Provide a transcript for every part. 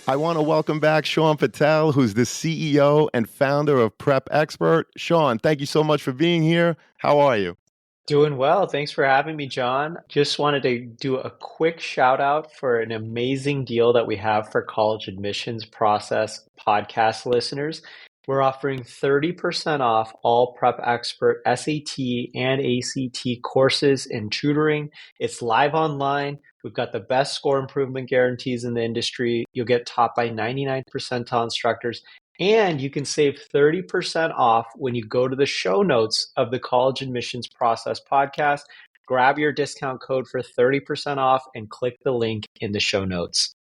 I want to welcome back Sean Patel, who's the CEO and founder of Prep Expert. Sean, thank you so much for being here. How are you? Doing well. Thanks for having me, John. Just wanted to do a quick shout out for an amazing deal that we have for college admissions process podcast listeners. We're offering 30% off all Prep Expert SAT and ACT courses and tutoring. It's live online. We've got the best score improvement guarantees in the industry. You'll get taught by 99 percentile instructors, and you can save 30% off when you go to the show notes of the College Admissions Process podcast. Grab your discount code for 30% off and click the link in the show notes.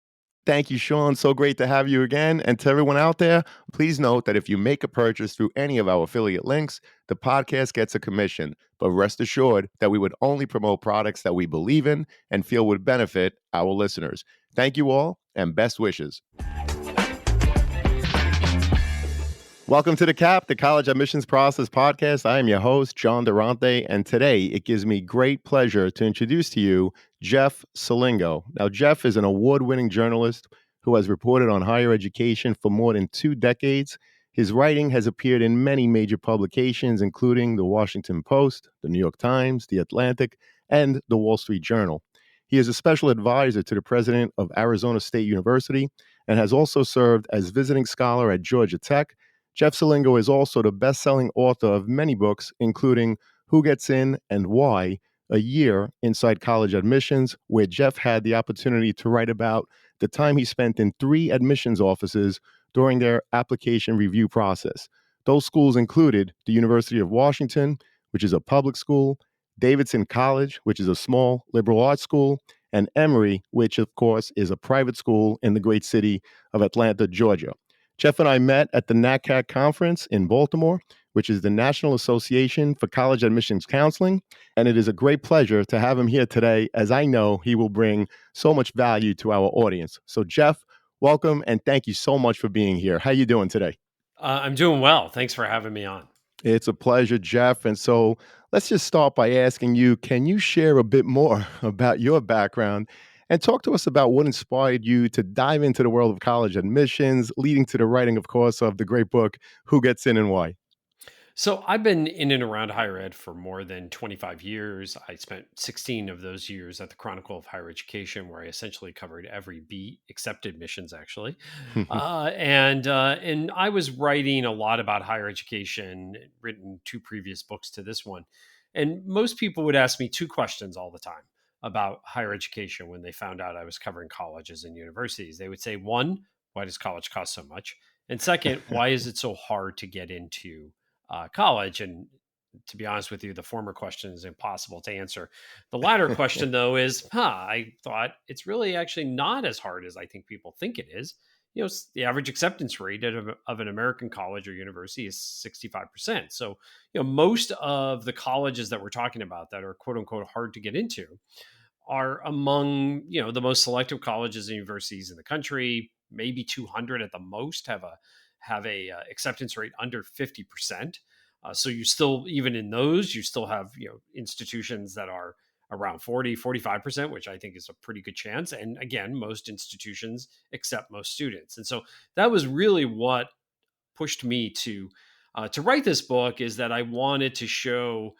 Thank you, Sean. So great to have you again. And to everyone out there, please note that if you make a purchase through any of our affiliate links, the podcast gets a commission. But rest assured that we would only promote products that we believe in and feel would benefit our listeners. Thank you all and best wishes. Welcome to the College Admissions Process Podcast. I am your host, John Durante, and today it gives me great pleasure to introduce to you Jeff Selingo. Now, Jeff is an award-winning journalist who has reported on higher education for more than 2 decades. His writing has appeared in many major publications, including the Washington Post, the New York Times, the Atlantic, and the Wall Street Journal. He is a special advisor to the president of Arizona State University and has also served as visiting scholar at Georgia Tech. Jeff Selingo is also the best-selling author of many books, including Who Gets In and Why, A Year Inside College Admissions, where Jeff had the opportunity to write about the time he spent in 3 admissions offices during their application review process. Those schools included the University of Washington, which is a public school, Davidson College, which is a small liberal arts school, and Emory, which of course is a private school in the great city of Atlanta, Georgia. Jeff and I met at the NACAC conference in Baltimore, which is the National Association for College Admissions Counseling. And it is a great pleasure to have him here today, as I know he will bring so much value to our audience. So, Jeff, welcome and thank you so much for being here. How you doing today? I'm doing well. Thanks for having me on. It's a pleasure, Jeff. And so let's just start by asking you, can you share a bit more about your background and talk to us about what inspired you to dive into the world of college admissions, leading to the writing, of course, of the great book, Who Gets In and Why? So, I've been in and around higher ed for more than 25 years. I spent 16 of those years at the Chronicle of Higher Education, where I essentially covered every beat except admissions, actually. And I was writing a lot about higher education, written 2 previous books to this one. And most people would ask me 2 questions all the time about higher education when they found out I was covering colleges and universities. They would say, one, why does college cost so much? And second, why is it so hard to get into college? And to be honest with you, the former question is impossible to answer. The latter question, though, is, I thought it's really actually not as hard as I think people think it is. The average acceptance rate of an American college or university is 65%. So, most of the colleges that we're talking about that are quote unquote hard to get into are among, the most selective colleges and universities in the country. Maybe 200 at the most have a acceptance rate under 50%. So you still, even in those, you still have, institutions that are around 40, 45%, which I think is a pretty good chance. And again, most institutions accept most students. And so that was really what pushed me to write this book, is that I wanted to show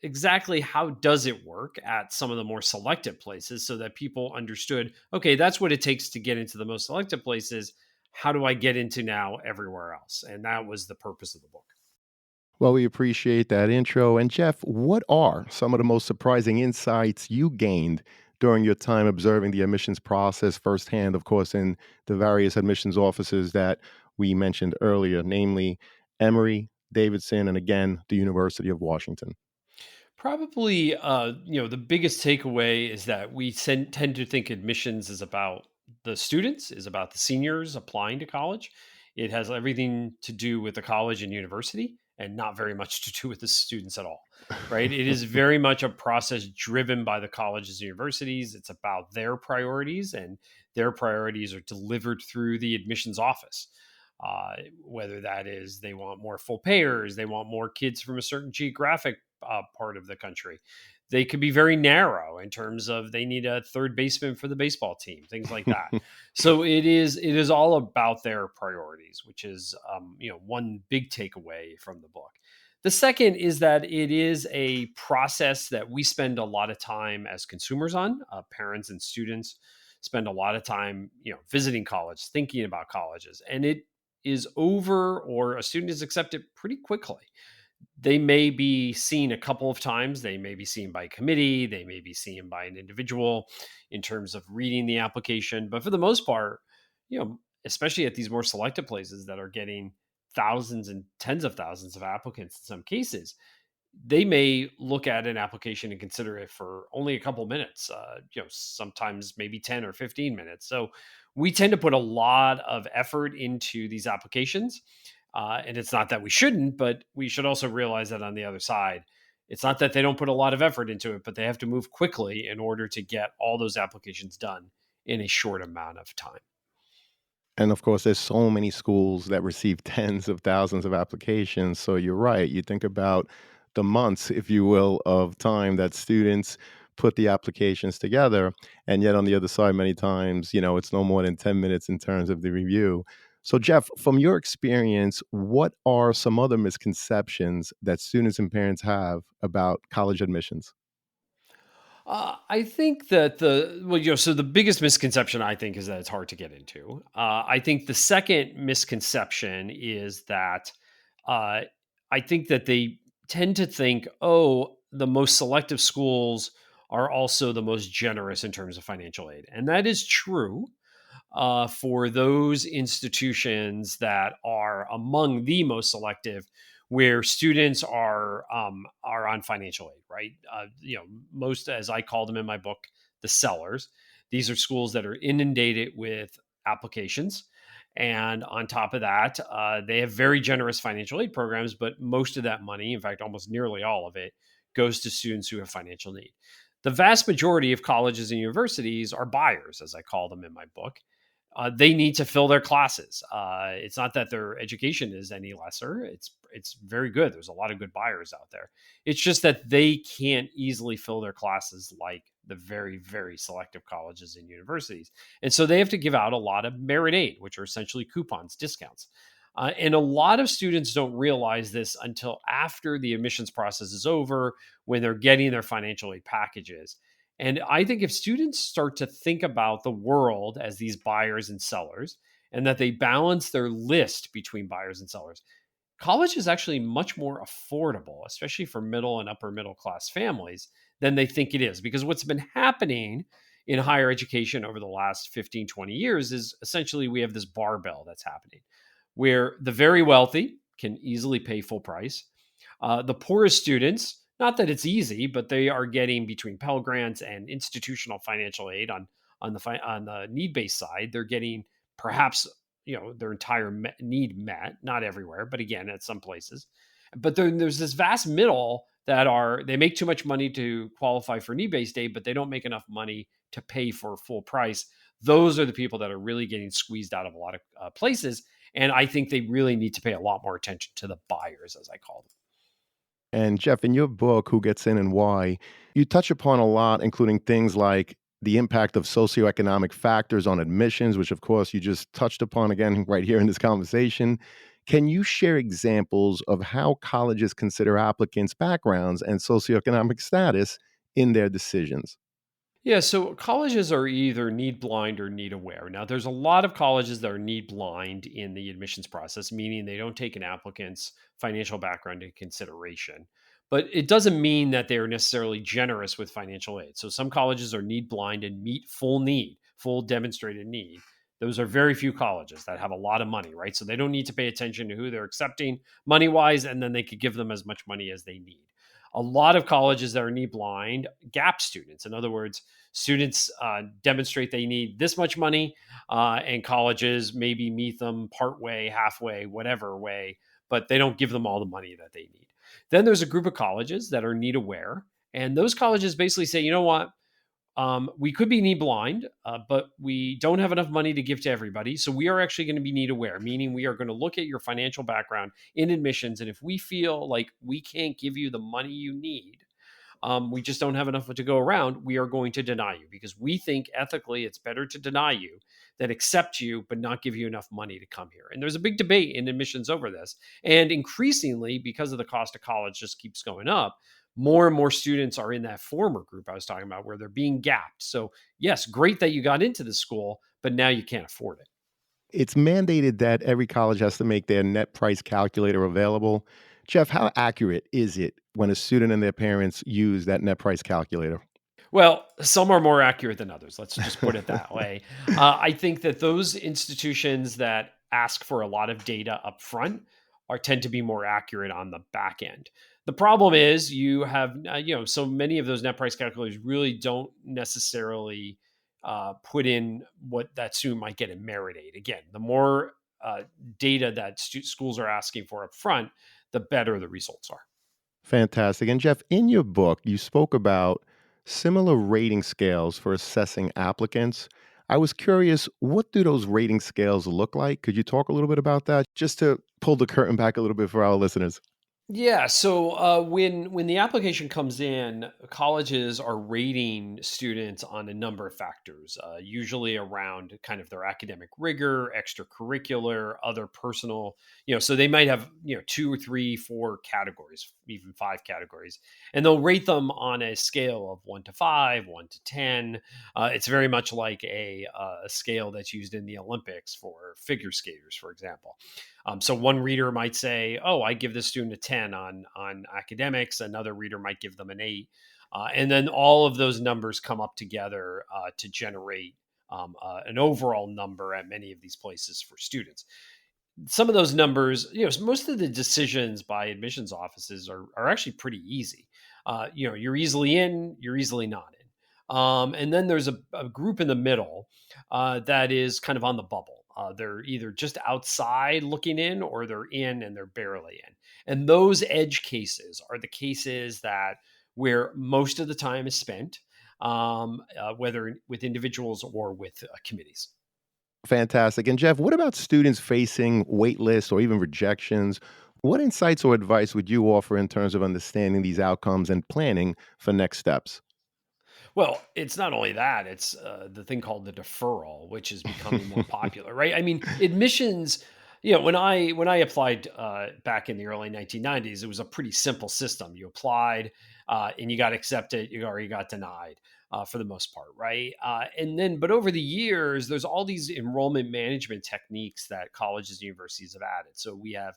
exactly how does it work at some of the more selective places, so that people understood, okay, that's what it takes to get into the most selective places. How do I get into now everywhere else? And that was the purpose of the book. Well, we appreciate that intro. And Jeff, what are some of the most surprising insights you gained during your time observing the admissions process firsthand, of course, in the various admissions offices that we mentioned earlier, namely Emory, Davidson, and again, the University of Washington? Probably, the biggest takeaway is that we tend to think admissions is about the students, is about the seniors applying to college. It has everything to do with the college and university, and not very much to do with the students at all, right? It is very much a process driven by the colleges and universities. It's about their priorities, and their priorities are delivered through the admissions office. Whether that is they want more full payers, they want more kids from a certain geographic part of the country. They could be very narrow in terms of they need a third baseman for the baseball team, things like that. So it is all about their priorities, which is one big takeaway from the book. The second is that it is a process that we spend a lot of time as consumers on. Parents and students spend a lot of time, visiting college, thinking about colleges, and it is over, or a student is accepted pretty quickly. They may be seen a couple of times. They may be seen by a committee. They may be seen by an individual in terms of reading the application. But for the most part, especially at these more selective places that are getting thousands and tens of thousands of applicants in some cases, they may look at an application and consider it for only a couple minutes, sometimes maybe 10 or 15 minutes. So we tend to put a lot of effort into these applications. And it's not that we shouldn't, but we should also realize that on the other side, it's not that they don't put a lot of effort into it, but they have to move quickly in order to get all those applications done in a short amount of time. And of course, there's so many schools that receive tens of thousands of applications. So you're right. You think about the months, if you will, of time that students put the applications together. And yet on the other side, many times, it's no more than 10 minutes in terms of the review. So, Jeff, from your experience, what are some other misconceptions that students and parents have about college admissions? I think that so the biggest misconception I think is that it's hard to get into. I think the second misconception is that uh, I think that they tend to think, oh, the most selective schools are also the most generous in terms of financial aid. And that is true for those institutions that are among the most selective, where students are on financial aid, right? Most, as I call them in my book, the sellers. These are schools that are inundated with applications. And on top of that, they have very generous financial aid programs, but most of that money, in fact, almost nearly all of it, goes to students who have financial need. The vast majority of colleges and universities are buyers, as I call them in my book. They need to fill their classes. It's not that their education is any lesser. It's very good. There's a lot of good buyers out there. It's just that they can't easily fill their classes like the very, very selective colleges and universities. And so they have to give out a lot of merit aid, which are essentially coupons, discounts. And a lot of students don't realize this until after the admissions process is over, when they're getting their financial aid packages. And I think if students start to think about the world as these buyers and sellers, and that they balance their list between buyers and sellers, college is actually much more affordable, especially for middle and upper middle class families, than they think it is. Because what's been happening in higher education over the last 15, 20 years is essentially we have this barbell that's happening where the very wealthy can easily pay full price. The poorest students, not that it's easy, but they are getting between Pell Grants and institutional financial aid on the need based side. They're getting perhaps their entire need met, not everywhere, but again at some places. But there's this vast middle that they make too much money to qualify for need based aid, but they don't make enough money to pay for full price. Those are the people that are really getting squeezed out of a lot of places. And I think they really need to pay a lot more attention to the buyers, as I call them. And Jeff, in your book, Who Gets In and Why, you touch upon a lot, including things like the impact of socioeconomic factors on admissions, which of course you just touched upon again right here in this conversation. Can you share examples of how colleges consider applicants' backgrounds and socioeconomic status in their decisions? Yeah, so colleges are either need blind or need aware. Now, there's a lot of colleges that are need blind in the admissions process, meaning they don't take an applicant's financial background into consideration. But it doesn't mean that they are necessarily generous with financial aid. So some colleges are need blind and meet full need, full demonstrated need. Those are very few colleges that have a lot of money, right? So they don't need to pay attention to who they're accepting money wise, and then they could give them as much money as they need. A lot of colleges that are need blind gap students. In other words, students demonstrate they need this much money, and colleges maybe meet them part way, halfway, whatever way, but they don't give them all the money that they need. Then there's a group of colleges that are need aware, and those colleges basically say, you know what, we could be need blind, but we don't have enough money to give to everybody. So we are actually going to be need aware, meaning we are going to look at your financial background in admissions. And if we feel like we can't give you the money you need, we just don't have enough to go around. We are going to deny you because we think ethically it's better to deny you than accept you, but not give you enough money to come here. And there's a big debate in admissions over this. And increasingly, because of the cost of college just keeps going up, more and more students are in that former group I was talking about where they're being gapped. So, yes, great that you got into the school, but now you can't afford it. It's mandated that every college has to make their net price calculator available. Jeff, how accurate is it when a student and their parents use that net price calculator? Well, some are more accurate than others. Let's just put it that way. I think that those institutions that ask for a lot of data up front are tend to be more accurate on the back end. The problem is you have so many of those net price calculators really don't necessarily put in what that student might get in merit aid. Again, the more data that schools are asking for up front, the better the results are. Fantastic. And Jeff, in your book, you spoke about similar rating scales for assessing applicants. I was curious, what do those rating scales look like? Could you talk a little bit about that just to pull the curtain back a little bit for our listeners? Yeah, so when the application comes in, colleges are rating students on a number of factors, usually around kind of their academic rigor, extracurricular, other personal. So they might have two or three, four categories, even five categories, and they'll rate them on a scale of 1 to 5, 1 to 10. It's very much like a scale that's used in the Olympics for figure skaters, for example. So one reader might say, "Oh, I give this student a 10 on academics." Another reader might give them an 8, and then all of those numbers come up together to generate an overall number at many of these places for students. Some of those numbers, most of the decisions by admissions offices are actually pretty easy. You're easily in, you're easily not in. And then there's a group in the middle that is kind of on the bubble. They're either just outside looking in or they're in and they're barely in. And those edge cases are the cases that where most of the time is spent, whether with individuals or with committees. Fantastic. And Jeff, what about students facing wait lists or even rejections? What insights or advice would you offer in terms of understanding these outcomes and planning for next steps? Well, it's not only that, it's the thing called the deferral, which is becoming more popular, right? I mean, admissions, when I applied back in the early 1990s, it was a pretty simple system. You applied and you got accepted, you got denied for the most part, right? But over the years, there's all these enrollment management techniques that colleges and universities have added. So we have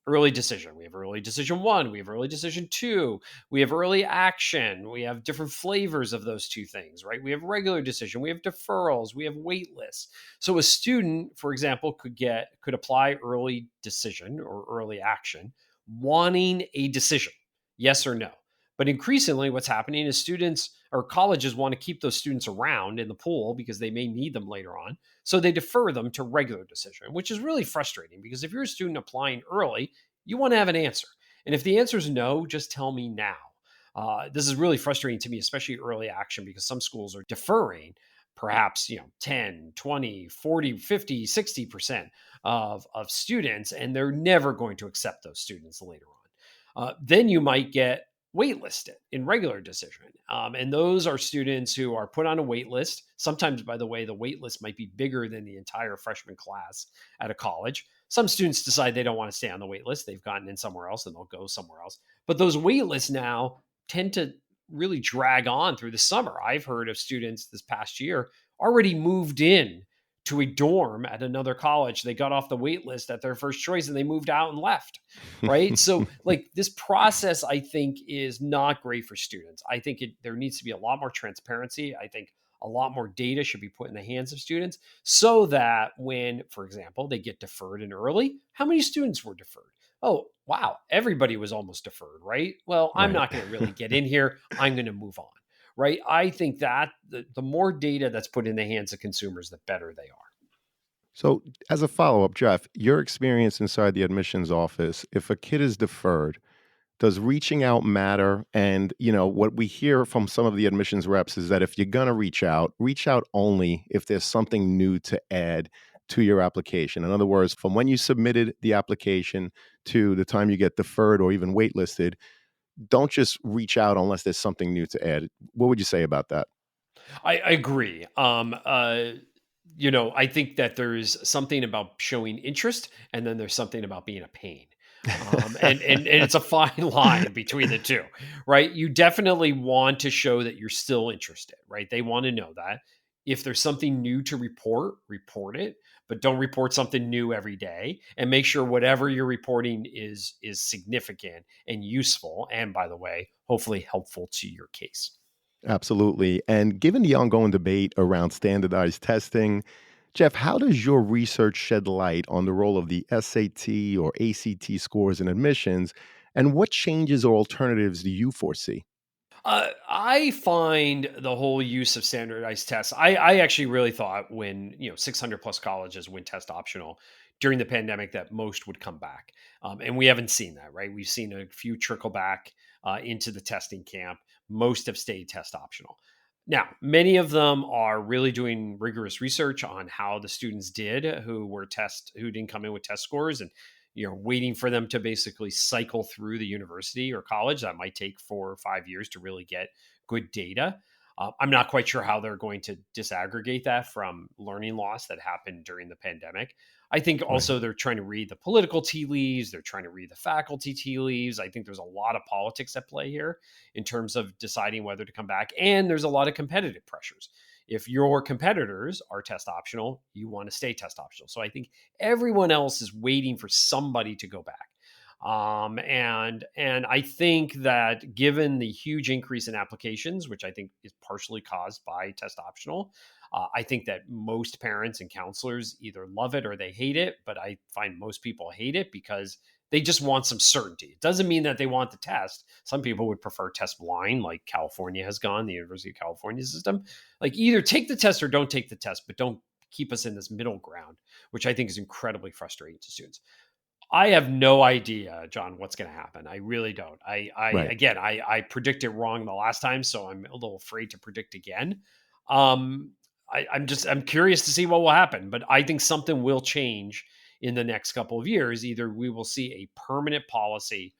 early decision, we have early decision one, we have early decision two, we have early action. We have different flavors of those two things, right? We have regular decision. We have deferrals. We have wait lists. So a student, for example, could apply early decision or early action, wanting a decision, yes or no. But increasingly, what's happening is students or colleges want to keep those students around in the pool because they may need them later on. So they defer them to regular decision, which is really frustrating because if you're a student applying early, you want to have an answer. And if the answer is no, just tell me now. This is really frustrating to me, especially early action, because some schools are deferring perhaps 10, 20, 40, 50, 60% of students, and they're never going to accept those students later on. Then you might get waitlisted in regular decision. And those are students who are put on a wait list. Sometimes, by the way, the wait list might be bigger than the entire freshman class at a college. Some students decide they don't want to stay on the wait list. They've gotten in somewhere else and they'll go somewhere else. But those wait lists now tend to really drag on through the summer. I've heard of students this past year already moved in to a dorm at another college. They got off the wait list at their first choice and they moved out and left. Right. So, like, this process, I think, is not great for students. I think there needs to be a lot more transparency. I think a lot more data should be put in the hands of students so that when, for example, they get deferred in early, how many students were deferred? Oh, wow, everybody was almost deferred, right? Well, I'm Right. not going to really get in here. I'm going to move on, right? I think that the more data that's put in the hands of consumers, the better they are. So, as a follow up, Jeff, your experience inside the admissions office, if a kid is deferred, does reaching out matter? And, what we hear from some of the admissions reps is that if you're going to reach out only if there's something new to add to your application. In other words, from when you submitted the application to the time you get deferred or even waitlisted, don't just reach out unless there's something new to add. What would you say about that? I agree. I think that there's something about showing interest, and then there's something about being a pain. And it's a fine line between the two, right? You definitely want to show that you're still interested, right? They want to know that. If there's something new to report, report it, but don't report something new every day. And make sure whatever you're reporting is significant and useful, and by the way, hopefully helpful to your case. Absolutely. And given the ongoing debate around standardized testing, Jeff, how does your research shed light on the role of the SAT or ACT scores in admissions? And what changes or alternatives do you foresee? I find the whole use of standardized tests. I actually really thought when 600 plus colleges went test optional during the pandemic that most would come back, and we haven't seen that. Right, we've seen a few trickle back into the testing camp. Most have stayed test optional. Now, many of them are really doing rigorous research on how the students did who didn't come in with test scores, and waiting for them to basically cycle through the university or college. That might take 4 or 5 years to really get good data. I'm not quite sure how they're going to disaggregate that from learning loss that happened during the pandemic. I think Right. also they're trying to read the political tea leaves. They're trying to read the faculty tea leaves. I think there's a lot of politics at play here in terms of deciding whether to come back. And there's a lot of competitive pressures. If your competitors are test optional, you want to stay test optional. So I think everyone else is waiting for somebody to go back. And I think that given the huge increase in applications, which I think is partially caused by test optional, I think that most parents and counselors either love it or they hate it. But I find most people hate it because they just want some certainty. It doesn't mean that they want the test. Some people would prefer test blind, like California has gone, the University of California system. Like either take the test or don't take the test, but don't keep us in this middle ground, which I think is incredibly frustrating to students. I have no idea, John, what's going to happen. I really don't. Right. Again, I predicted wrong the last time, so I'm a little afraid to predict again. Um, I'm curious to see what will happen, but I think something will change in the next couple of years. Either we will see a permanent policy,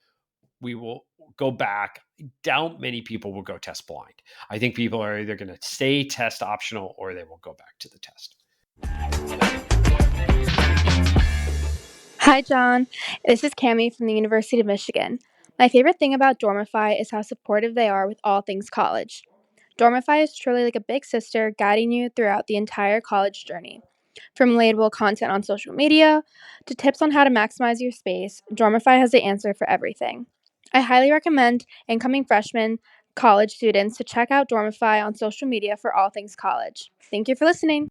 we will go back. I doubt many people will go test blind. I think people are either going to stay test optional or they will go back to the test. Hi, John. This is Cami from the University of Michigan. My favorite thing about Dormify is how supportive they are with all things college. Dormify is truly like a big sister guiding you throughout the entire college journey. From relatable content on social media to tips on how to maximize your space, Dormify has the answer for everything. I highly recommend incoming freshmen, college students to check out Dormify on social media for all things college. Thank you for listening.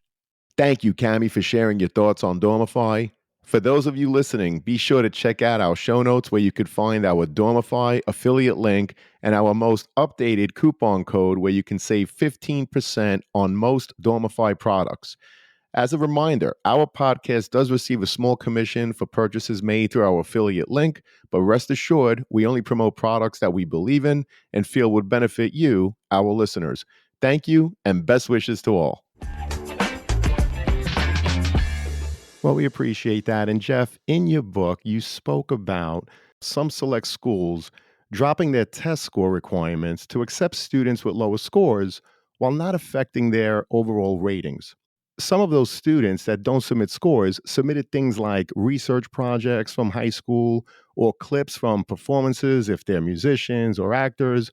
Thank you, Cami, for sharing your thoughts on Dormify. For those of you listening, be sure to check out our show notes where you could find our Dormify affiliate link and our most updated coupon code where you can save 15% on most Dormify products. As a reminder, our podcast does receive a small commission for purchases made through our affiliate link, but rest assured, we only promote products that we believe in and feel would benefit you, our listeners. Thank you, and best wishes to all. Well, we appreciate that. And Jeff, in your book, you spoke about some select schools dropping their test score requirements to accept students with lower scores while not affecting their overall ratings. Some of those students that don't submit scores submitted things like research projects from high school or clips from performances if they're musicians or actors.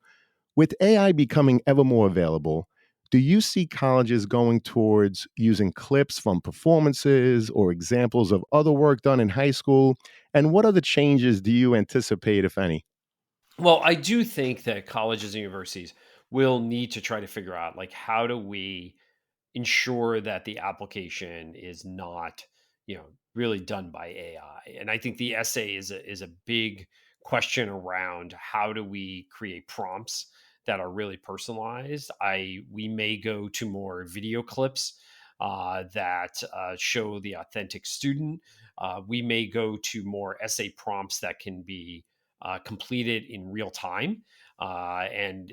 With AI becoming ever more available, do you see colleges going towards using clips from performances or examples of other work done in high school? And what other changes do you anticipate, if any? Well, I do think that colleges and universities will need to try to figure out like how do we ensure that the application is not, really done by AI. And I think the essay is a big question around how do we create prompts that are really personalized. We may go to more video clips that show the authentic student. We may go to more essay prompts that can be completed in real time and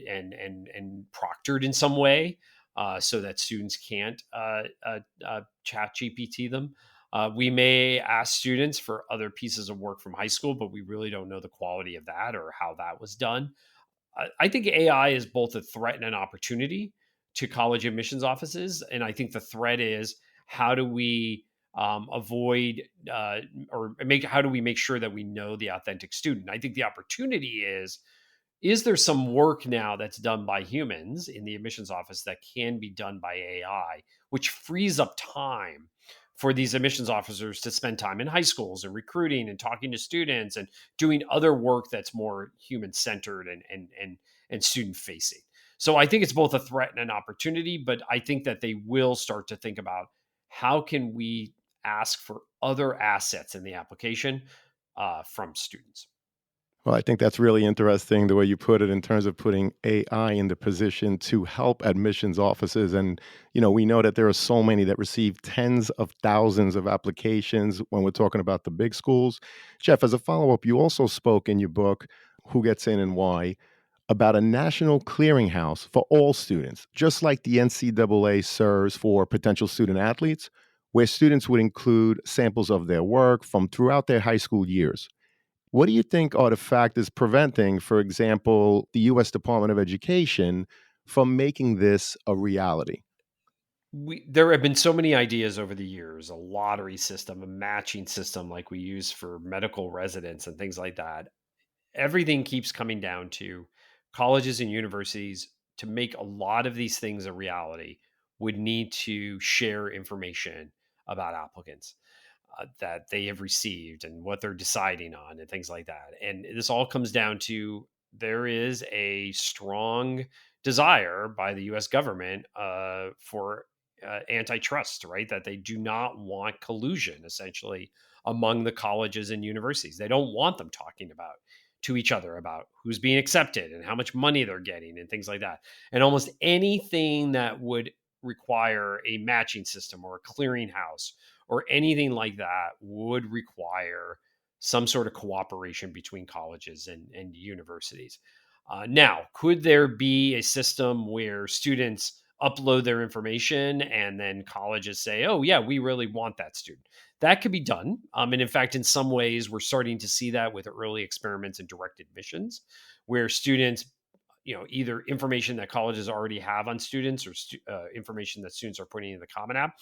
proctored in some way so that students can't chat GPT them. We may ask students for other pieces of work from high school, but we really don't know the quality of that or how that was done. I think AI is both a threat and an opportunity to college admissions offices. And I think the threat is, how do we avoid or make how do we make sure that we know the authentic student? I think the opportunity is there some work now that's done by humans in the admissions office that can be done by AI, which frees up time for these admissions officers to spend time in high schools and recruiting and talking to students and doing other work that's more human centered and student facing. So I think it's both a threat and an opportunity, but I think that they will start to think about, how can we ask for other assets in the application from students. Well, I think that's really interesting the way you put it in terms of putting AI in the position to help admissions offices. And, we know that there are so many that receive tens of thousands of applications when we're talking about the big schools. Jeff, as a follow up, you also spoke in your book, Who Gets In and Why, about a national clearinghouse for all students, just like the NCAA serves for potential student athletes, where students would include samples of their work from throughout their high school years. What do you think are the factors preventing, for example, the US Department of Education from making this a reality? There have been so many ideas over the years, a lottery system, a matching system like we use for medical residents and things like that. Everything keeps coming down to colleges and universities, to make a lot of these things a reality, would need to share information about applicants that they have received and what they're deciding on and things like that. And this all comes down to, there is a strong desire by the US government for antitrust, right? That they do not want collusion essentially among the colleges and universities. They don't want them talking about to each other about who's being accepted and how much money they're getting and things like that. And almost anything that would require a matching system or a clearinghouse or anything like that would require some sort of cooperation between colleges and universities. Now, could there be a system where students upload their information and then colleges say, oh, yeah, we really want that student? That could be done. And in fact, in some ways, we're starting to see that with early experiments in direct admissions, where students, either information that colleges already have on students or information that students are putting in the Common App,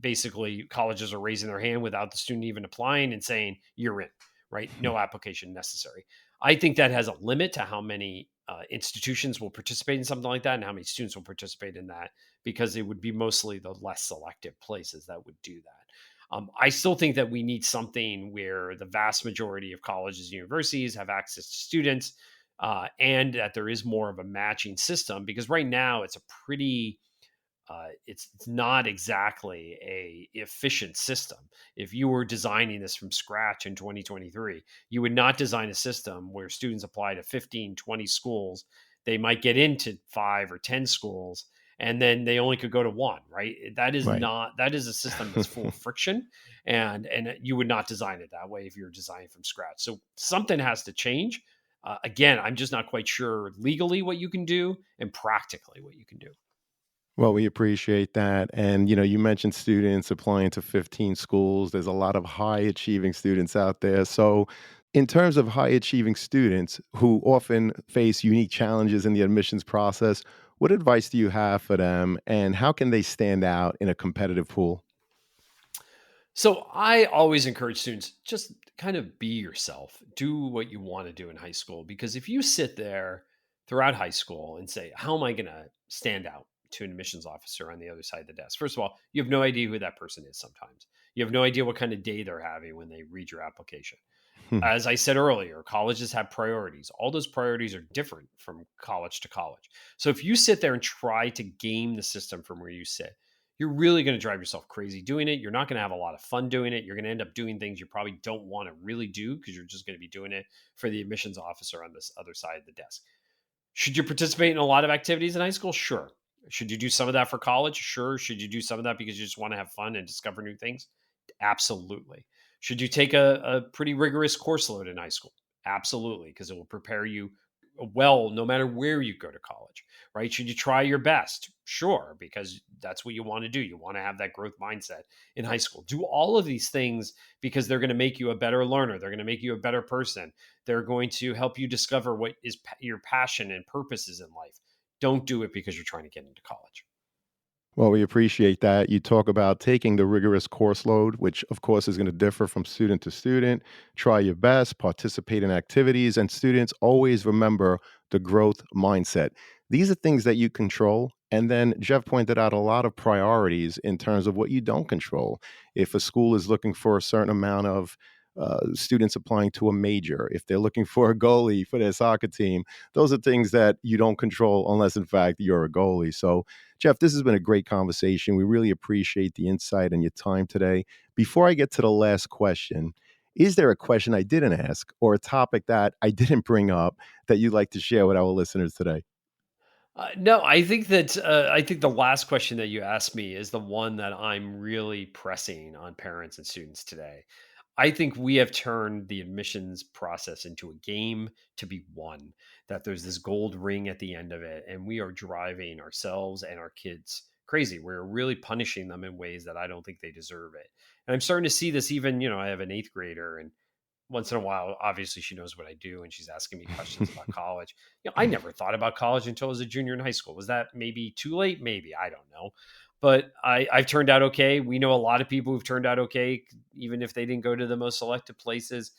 basically colleges are raising their hand without the student even applying and saying, you're in, right? No application necessary. I think that has a limit to how many institutions will participate in something like that and how many students will participate in that, because it would be mostly the less selective places that would do that. I still think that we need something where the vast majority of colleges and universities have access to students, and that there is more of a matching system, because right now it's a pretty it's not exactly a efficient system. If you were designing this from scratch in 2023, you would not design a system where students apply to 15, 20 schools. They might get into 5 or 10 schools, and then they only could go to one, right? Right. That is a system that's full of friction, and you would not design it that way if you're designing from scratch. So something has to change. Again, I'm just not quite sure legally what you can do and practically what you can do. Well, we appreciate that. And, you mentioned students applying to 15 schools. There's a lot of high achieving students out there. So, in terms of high achieving students who often face unique challenges in the admissions process, what advice do you have for them and how can they stand out in a competitive pool? So I always encourage students, just kind of be yourself. Do what you want to do in high school, because if you sit there throughout high school and say, "How am I going to stand out to an admissions officer on the other side of the desk?" First of all, you have no idea who that person is sometimes. You have no idea what kind of day they're having when they read your application. As I said earlier, colleges have priorities. All those priorities are different from college to college. So if you sit there and try to game the system from where you sit, you're really going to drive yourself crazy doing it. You're not going to have a lot of fun doing it. You're going to end up doing things you probably don't want to really do, because you're just going to be doing it for the admissions officer on this other side of the desk. Should you participate in a lot of activities in high school? Sure. Should you do some of that for college? Sure. Should you do some of that because you just want to have fun and discover new things? Absolutely. Should you take a pretty rigorous course load in high school? Absolutely, because it will prepare you well no matter where you go to college, right? Should you try your best? Sure, because that's what you want to do. You want to have that growth mindset in high school. Do all of these things because they're going to make you a better learner. They're going to make you a better person. They're going to help you discover what is your passion and purposes in life. Don't do it because you're trying to get into college. Well, we appreciate that. You talk about taking the rigorous course load, which of course is going to differ from student to student. Try your best, participate in activities, and students always remember the growth mindset. These are things that you control. And then Jeff pointed out a lot of priorities in terms of what you don't control. If a school is looking for a certain amount of students applying to a major, if they're looking for a goalie for their soccer team, those are things that you don't control unless, in fact, you're a goalie. So, Jeff, this has been a great conversation. We really appreciate the insight and your time today. Before I get to the last question, is there a question I didn't ask or a topic that I didn't bring up that you'd like to share with our listeners today? No, I think the last question that you asked me is the one that I'm really pressing on parents and students today. I think we have turned the admissions process into a game to be won, that there's this gold ring at the end of it, and we are driving ourselves and our kids crazy. We're really punishing them in ways that I don't think they deserve it. And I'm starting to see this even, I have an eighth grader, and once in a while, obviously she knows what I do and she's asking me questions about college. I never thought about college until I was a junior in high school. Was that maybe too late? Maybe, I don't know. But I've turned out okay. We know a lot of people who've turned out okay, even if they didn't go to the most selective places.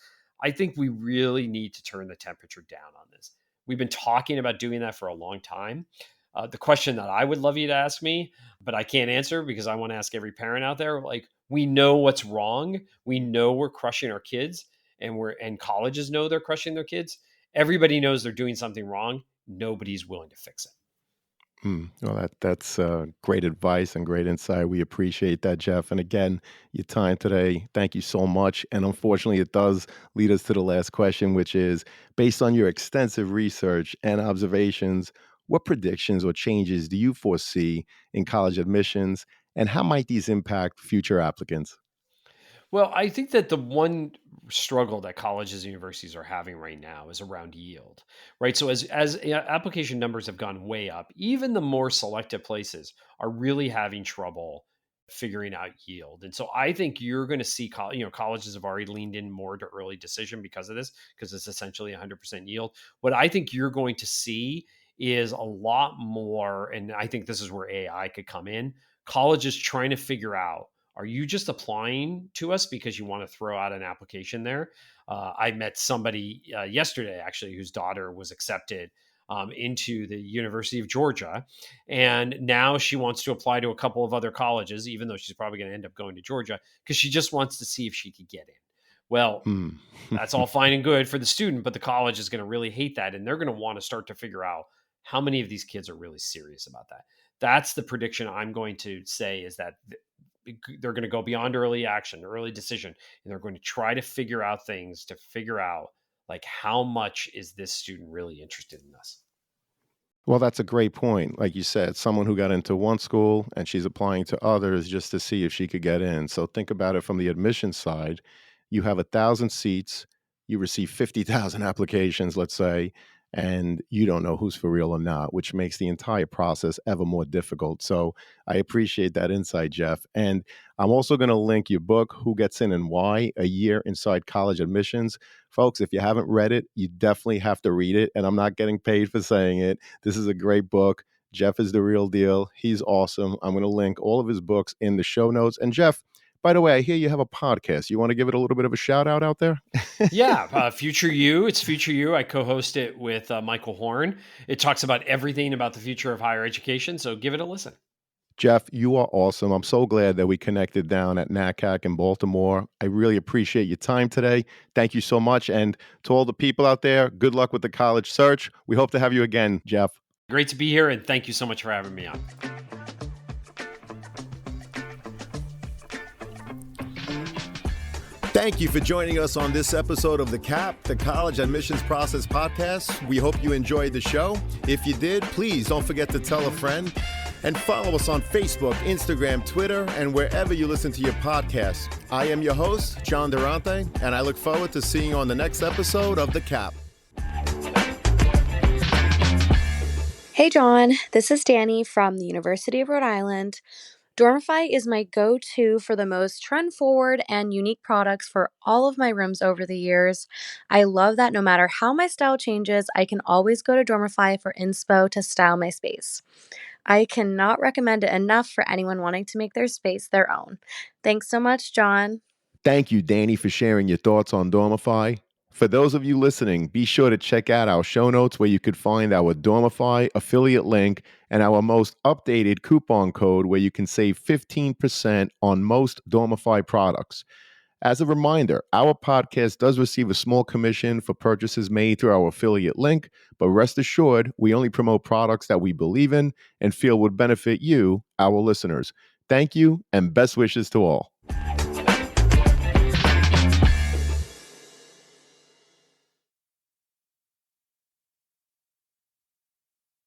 I think we really need to turn the temperature down on this. We've been talking about doing that for a long time. The question that I would love you to ask me, but I can't answer because I want to ask every parent out there, like, we know what's wrong. We know we're crushing our kids, and colleges know they're crushing their kids. Everybody knows they're doing something wrong. Nobody's willing to fix it. Well, that's great advice and great insight. We appreciate that, Jeff. And again, your time today, thank you so much. And unfortunately, it does lead us to the last question, which is based on your extensive research and observations, what predictions or changes do you foresee in college admissions, and how might these impact future applicants? Well, I think that the one struggle that colleges and universities are having right now is around yield, right? So as application numbers have gone way up, even the more selective places are really having trouble figuring out yield. And so I think you're going to see, colleges have already leaned in more to early decision because of this, because it's essentially 100% yield. What I think you're going to see is a lot more, and I think this is where AI could come in. Colleges trying to figure out, are you just applying to us because you want to throw out an application there? I met somebody yesterday, actually, whose daughter was accepted into the University of Georgia. And now she wants to apply to a couple of other colleges, even though she's probably going to end up going to Georgia, because she just wants to see if she could get in. Well, Hmm. that's all fine and good for the student, but the college is going to really hate that. And they're going to want to start to figure out how many of these kids are really serious about that. That's the prediction I'm going to say, is that they're going to go beyond early action, early decision, and they're going to try to figure out things to figure out, like, how much is this student really interested in us? Well, that's a great point. Like you said, someone who got into one school and she's applying to others just to see if she could get in. So think about it from the admission side. You have 1,000 seats, you receive 50,000 applications, let's say, and you don't know who's for real or not, which makes the entire process ever more difficult. So I appreciate that insight, Jeff. And I'm also going to link your book, Who Gets In and Why: A Year Inside College Admissions. Folks, if you haven't read it, you definitely have to read it. And I'm not getting paid for saying it. This is a great book. Jeff is the real deal. He's awesome. I'm going to link all of his books in the show notes. And Jeff, by the way, I hear you have a podcast. You want to give it a little bit of a shout out there? Yeah, FutureU. It's FutureU. I co-host it with Michael Horn. It talks about everything about the future of higher education. So give it a listen. Jeff, you are awesome. I'm so glad that we connected down at NACAC in Baltimore. I really appreciate your time today. Thank you so much. And to all the people out there, good luck with the college search. We hope to have you again, Jeff. Great to be here, and thank you so much for having me on. Thank you for joining us on this episode of The CAP, the College Admissions Process Podcast. We hope you enjoyed the show. If you did, please don't forget to tell a friend. And follow us on Facebook, Instagram, Twitter, and wherever you listen to your podcasts. I am your host, John Durante, and I look forward to seeing you on the next episode of The CAP. Hey John, this is Danny from the University of Rhode Island. Dormify is my go to for the most trend forward and unique products for all of my rooms over the years. I love that no matter how my style changes, I can always go to Dormify for inspo to style my space. I cannot recommend it enough for anyone wanting to make their space their own. Thanks so much, John. Thank you, Danny, for sharing your thoughts on Dormify. For those of you listening, be sure to check out our show notes where you could find our Dormify affiliate link and our most updated coupon code where you can save 15% on most Dormify products. As a reminder, our podcast does receive a small commission for purchases made through our affiliate link, but rest assured, we only promote products that we believe in and feel would benefit you, our listeners. Thank you, and best wishes to all.